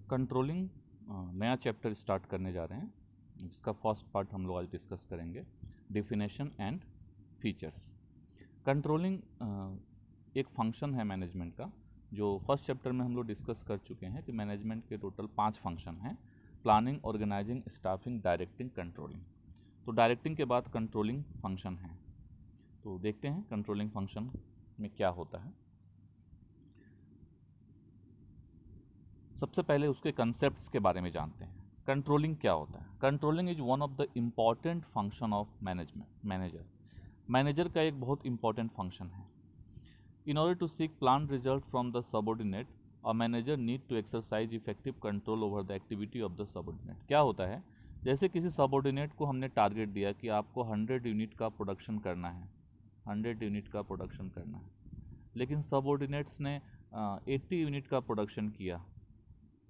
Controlling नया chapter start करने जा रहे हैं, जिसका फर्स्ट पार्ट हम लोग आज डिस्कस करेंगे, डेफिनेशन एंड फीचर्स। कंट्रोलिंग एक फंक्शन है मैनेजमेंट का, जो फर्स्ट चैप्टर में हम लोग डिस्कस कर चुके हैं कि मैनेजमेंट के टोटल 5 फंक्शन हैं: planning, organising, staffing, directing, controlling. तो डायरेक्टिंग के बाद कंट्रोलिंग फंक्शन है। तो देखते हैं कंट्रोलिंग फंक्शन में क्या होता है। सबसे पहले उसके कंसेप्ट्स के बारे में जानते हैं। कंट्रोलिंग क्या होता है? Controlling is one of the important function of manager का एक बहुत इंपॉर्टेंट फंक्शन है। In order to seek plan result from the subordinate, a manager need to exercise effective control over the activity of the subordinate. क्या होता है? जैसे किसी subordinate को हमने टारगेट दिया कि आपको 100 यूनिट का प्रोडक्शन करना है, 100 यूनिट का प्रोडक्शन करना है, लेकिन सबऑर्डिनेट्स ने 80 यूनिट का प्रोडक्शन किया।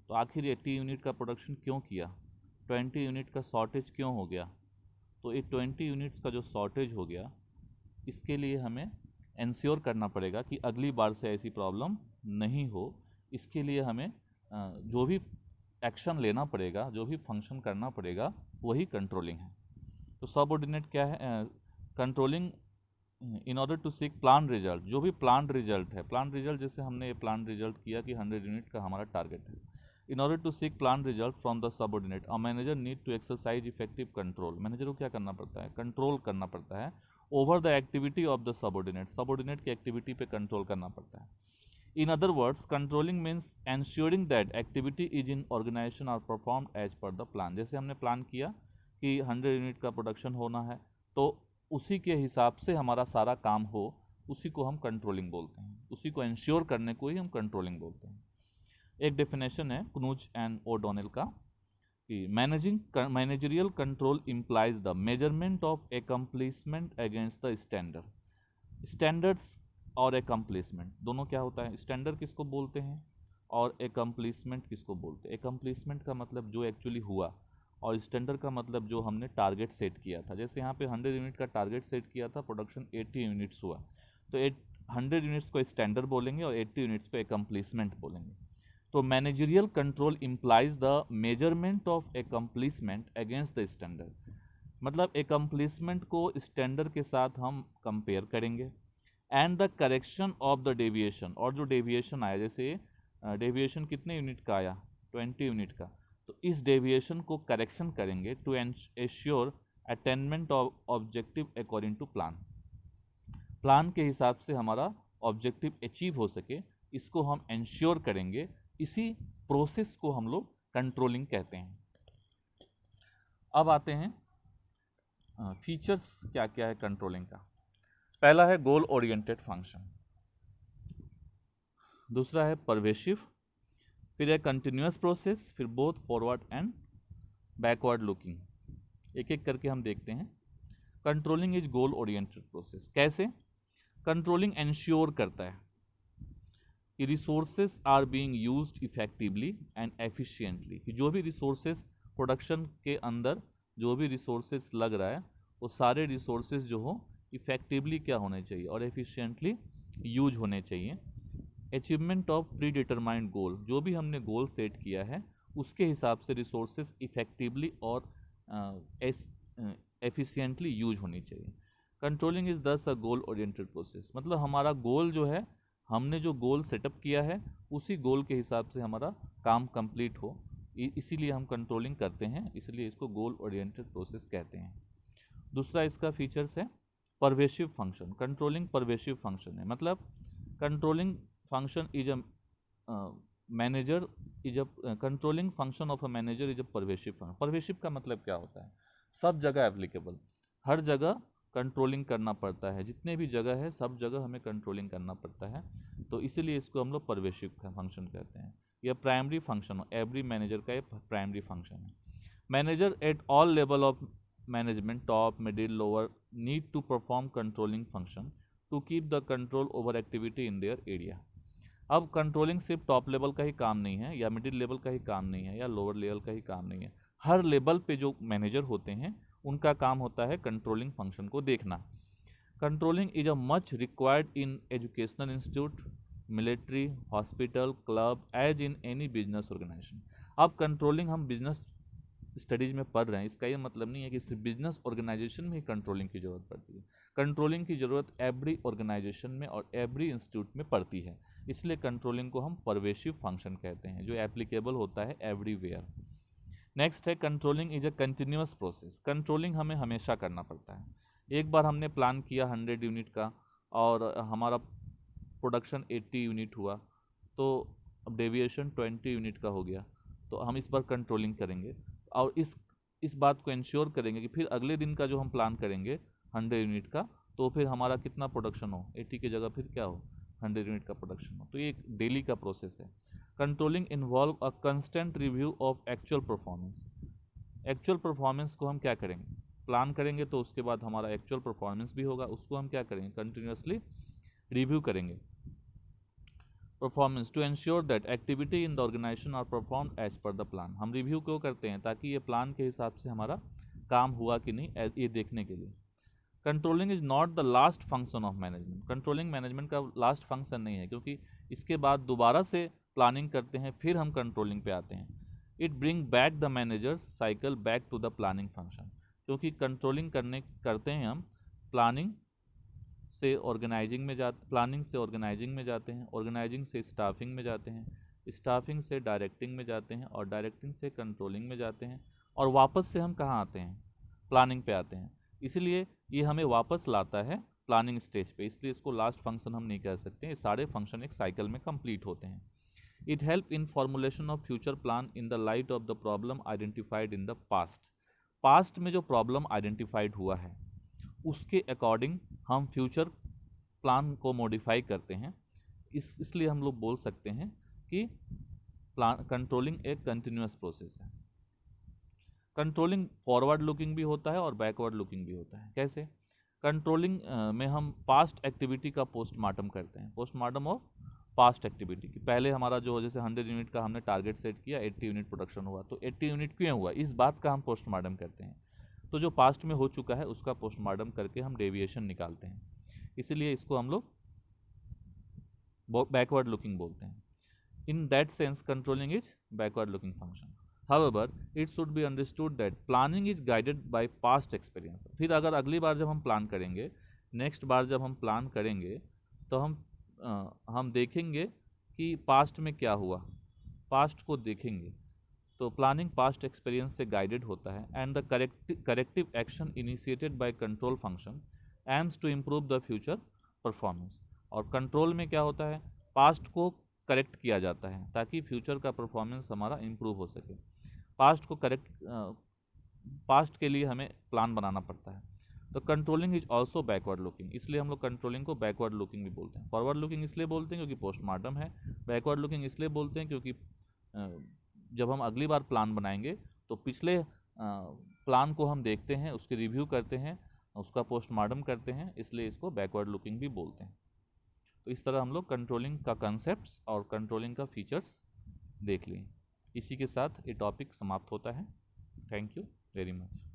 तो आखिर 80 यूनिट का प्रोडक्शन क्यों किया? 20 यूनिट का शॉर्टेज क्यों हो गया? तो ये 20 यूनिट्स का जो शॉर्टेज हो गया, इसके लिए हमें इंश्योर करना पड़ेगा कि अगली बार से ऐसी प्रॉब्लम नहीं हो। इसके लिए हमें जो भी एक्शन लेना पड़ेगा, जो भी फंक्शन करना पड़ेगा, वही कंट्रोलिंग है। तो सबऑर्डिनेट क्या है? Controlling in order to seek plan result. जो भी प्लान रिजल्ट है, प्लान रिजल्ट जैसे हमने ये प्लान रिजल्ट किया कि 100 यूनिट का हमारा टारगेट है। In order to seek plan result from the subordinate, a manager need to exercise effective control. Manager को क्या करना पड़ता है? कंट्रोल करना पड़ता है over the activity of the subordinate. Subordinate की एक्टिविटी पे कंट्रोल करना पड़ता है। In other words, controlling means ensuring that activity is in organisation are performed as per the plan. जैसे हमने प्लान किया कि 100 यूनिट का प्रोडक्शन होना है, तो उसी के हिसाब से हमारा सारा काम हो, उसी को हम कंट्रोलिंग बोलते हैं। उसी को इंश्योर करने को ही हम कंट्रोलिंग बोलते हैं। एक डेफिनेशन है क्नूज एंड ओडोनेल का कि managerial control implies the measurement of accomplishment against the standards और एकम्प्लिशमेंट दोनों क्या होता है? स्टैंडर्ड किसको बोलते हैं और एकम्प्लिशमेंट किसको बोलते हैं? एकम्प्लिशमेंट का मतलब जो एक्चुअली हुआ, और स्टैंडर्ड का मतलब जो हमने टारगेट सेट किया था। जैसे यहाँ पे 100 यूनिट का टारगेट सेट किया था, प्रोडक्शन 80 यूनिट्स हुआ, तो 100 यूनिट्स को स्टैंडर्ड बोलेंगे और 80 यूनिट्स को एकम्प्लिशमेंट बोलेंगे। तो managerial control implies the measurement of accomplishment against the standard. मतलब एकम्प्लिशमेंट को स्टैंडर्ड के साथ हम कंपेयर करेंगे, and the correction of the deviation. और जो डेविएशन आया, जैसे डेविएशन कितने यूनिट का आया? 20 यूनिट का। तो इस डेविएशन को करेक्शन करेंगे to assure attainment of objective according to plan. Plan के हिसाब से हमारा ऑब्जेक्टिव अचीव हो सके, इसको हम एंश्योर करेंगे। इसी प्रोसेस को हम लोग कंट्रोलिंग कहते हैं। अब आते हैं फीचर्स क्या क्या है कंट्रोलिंग का। पहला है गोल ओरिएंटेड फंक्शन, दूसरा है परवेसिव, फिर है कंटिन्यूअस प्रोसेस, फिर both forward and backward looking. एक एक करके हम देखते हैं। Controlling is goal oriented process. कैसे? कंट्रोलिंग एंश्योर करता है कि resources are being used effectively and efficiently. कि जो भी रिसोर्सेज प्रोडक्शन के अंदर जो भी रिसोर्सेज लग रहा है, वो सारे रिसोर्सेज जो हो इफेक्टिवली क्या होने चाहिए और एफिशिएंटली यूज होने चाहिए। अचीवमेंट ऑफ प्री डिटरमाइंड गोल। जो भी हमने गोल सेट किया है, उसके हिसाब से रिसोर्सेज इफेक्टिवली और एफिशिएंटली यूज होनी चाहिए। कंट्रोलिंग इज दस अ गोल ओरिएंटेड प्रोसेस। मतलब हमारा गोल जो है, हमने जो गोल सेटअप किया है, उसी गोल के हिसाब से हमारा काम कंप्लीट हो, इसीलिए हम कंट्रोलिंग करते हैं, इसलिए इसको गोल ओरिएंटेड प्रोसेस कहते हैं। दूसरा इसका फीचर्स है pervasive function. Controlling pervasive function है। मतलब controlling function is a manager is a controlling function of a manager is a pervasive function. Pervasive का मतलब क्या होता है? सब जगह एप्लीकेबल, हर जगह कंट्रोलिंग करना पड़ता है। जितने भी जगह है, सब जगह हमें कंट्रोलिंग करना पड़ता है, तो इसीलिए इसको हम लोग परवेसिव फंक्शन कहते हैं। यह प्राइमरी फंक्शन, एवरी मैनेजर का एक प्राइमरी फंक्शन है। Manager at all level of management, top, middle, lower, need to perform controlling function to keep the control over activity in their area. अब controlling सिर्फ top level का ही काम नहीं है, या मिडिल लेवल का ही काम नहीं है, या लोअर लेवल का ही काम नहीं है। हर लेवल पे जो मैनेजर होते हैं, उनका काम होता है कंट्रोलिंग फंक्शन को देखना। Controlling is a much required in educational institute, military, hospital, club, as in any business organization. अब कंट्रोलिंग हम बिजनेस स्टडीज़ में पढ़ रहे हैं, इसका ये मतलब नहीं है कि सिर्फ बिजनेस ऑर्गेनाइजेशन में ही कंट्रोलिंग की ज़रूरत पड़ती है। कंट्रोलिंग की ज़रूरत एवरी ऑर्गेनाइजेशन में और एवरी इंस्टीट्यूट में पड़ती है, इसलिए कंट्रोलिंग को हम परवेसिव फंक्शन कहते हैं जो एप्लीकेबल होता है एवरीवेयर। नेक्स्ट है controlling is a continuous process. Controlling हमें हमेशा करना पड़ता है। एक बार हमने प्लान किया 100 यूनिट का और हमारा प्रोडक्शन 80 यूनिट हुआ, तो अब डेविएशन 20 यूनिट का हो गया, तो हम इस बार कंट्रोलिंग करेंगे और इस बात को इंश्योर करेंगे कि फिर अगले दिन का जो हम प्लान करेंगे 100 यूनिट का, तो फिर हमारा कितना प्रोडक्शन हो, 80 की जगह फिर क्या हो, 100 यूनिट का प्रोडक्शन हो। तो ये एक डेली का प्रोसेस है। Controlling involve a constant review of actual performance. Actual performance को हम क्या करेंगे, प्लान करेंगे तो उसके बाद हमारा एक्चुअल परफॉर्मेंस भी होगा, उसको हम क्या करेंगे, कंटिन्यूसली रिव्यू करेंगे। Performance to ensure that activity in the organization are performed as per the plan. हम रिव्यू क्यों करते हैं, ताकि ये प्लान के हिसाब से हमारा काम हुआ कि नहीं, ये देखने के लिए। Controlling is not the last function of management. Controlling management का लास्ट फंक्शन नहीं है, क्योंकि इसके बाद दोबारा से प्लानिंग करते हैं, फिर हम कंट्रोलिंग पे आते हैं। It bring back the managers cycle back to the planning function. क्योंकि कंट्रोलिंग करते हैं हम, प्लानिंग से ऑर्गेनाइजिंग में प्लानिंग से ऑर्गेनाइजिंग में जाते हैं, ऑर्गेनाइजिंग से स्टाफिंग में जाते हैं, स्टाफिंग से डायरेक्टिंग में जाते हैं और डायरेक्टिंग से कंट्रोलिंग में जाते हैं, और वापस से हम कहाँ आते हैं, प्लानिंग पे आते हैं। इसलिए ये हमें वापस लाता है प्लानिंग स्टेज पे, इसलिए इसको लास्ट फंक्शन हम नहीं कह सकते। ये सारे फंक्शन एक साइकिल में कंप्लीट होते हैं। It help in formulation of future plan in the light of the problem identified in the past. Past में जो प्रॉब्लम आइडेंटिफाइड हुआ है उसके अकॉर्डिंग हम फ्यूचर प्लान को मॉडिफाई करते हैं। इसलिए हम लोग बोल सकते हैं कि प्लान कंट्रोलिंग एक कंटिन्यूअस प्रोसेस है। कंट्रोलिंग फॉरवर्ड लुकिंग भी होता है और बैकवर्ड लुकिंग भी होता है। कैसे? कंट्रोलिंग में हम पास्ट एक्टिविटी का पोस्टमार्टम करते हैं, पोस्टमार्टम ऑफ पास्ट एक्टिविटी की। पहले हमारा जो जैसे 100 यूनिट का हमने टारगेट सेट किया, 80 यूनिट प्रोडक्शन हुआ, तो 80 यूनिट क्यों हुआ, इस बात का हम पोस्टमार्टम करते हैं। तो जो पास्ट में हो चुका है उसका पोस्टमार्टम करके हम डेविएशन निकालते हैं, इसीलिए इसको हम लोग बैकवर्ड लुकिंग बोलते हैं। In that sense controlling is backward looking function. However, it should be understood that planning is guided by past experience. फिर अगर अगली बार जब हम प्लान करेंगे, नेक्स्ट बार जब हम प्लान करेंगे, तो हम देखेंगे कि पास्ट में क्या हुआ, पास्ट को देखेंगे। तो प्लानिंग पास्ट एक्सपीरियंस से गाइडेड होता है। And the corrective action initiated by control function aims to improve the future performance. और कंट्रोल में क्या होता है, पास्ट को करेक्ट किया जाता है ताकि फ्यूचर का परफॉर्मेंस हमारा इम्प्रूव हो सके। पास्ट के लिए हमें प्लान बनाना पड़ता है। तो controlling is also backward looking, इसलिए हम लोग कंट्रोलिंग को बैकवर्ड लुकिंग भी बोलते हैं। फॉरवर्ड लुकिंग इसलिए बोलते हैं क्योंकि पोस्टमार्टम है, बैकवर्ड लुकिंग इसलिए बोलते हैं क्योंकि जब हम अगली बार प्लान बनाएंगे तो पिछले प्लान को हम देखते हैं, उसकी रिव्यू करते हैं, उसका पोस्टमार्टम करते हैं, इसलिए इसको बैकवर्ड लुकिंग भी बोलते हैं। तो इस तरह हम लोग कंट्रोलिंग का कंसेप्ट्स और कंट्रोलिंग का फीचर्स देख लिए। इसी के साथ ये टॉपिक समाप्त होता है। Thank you very much.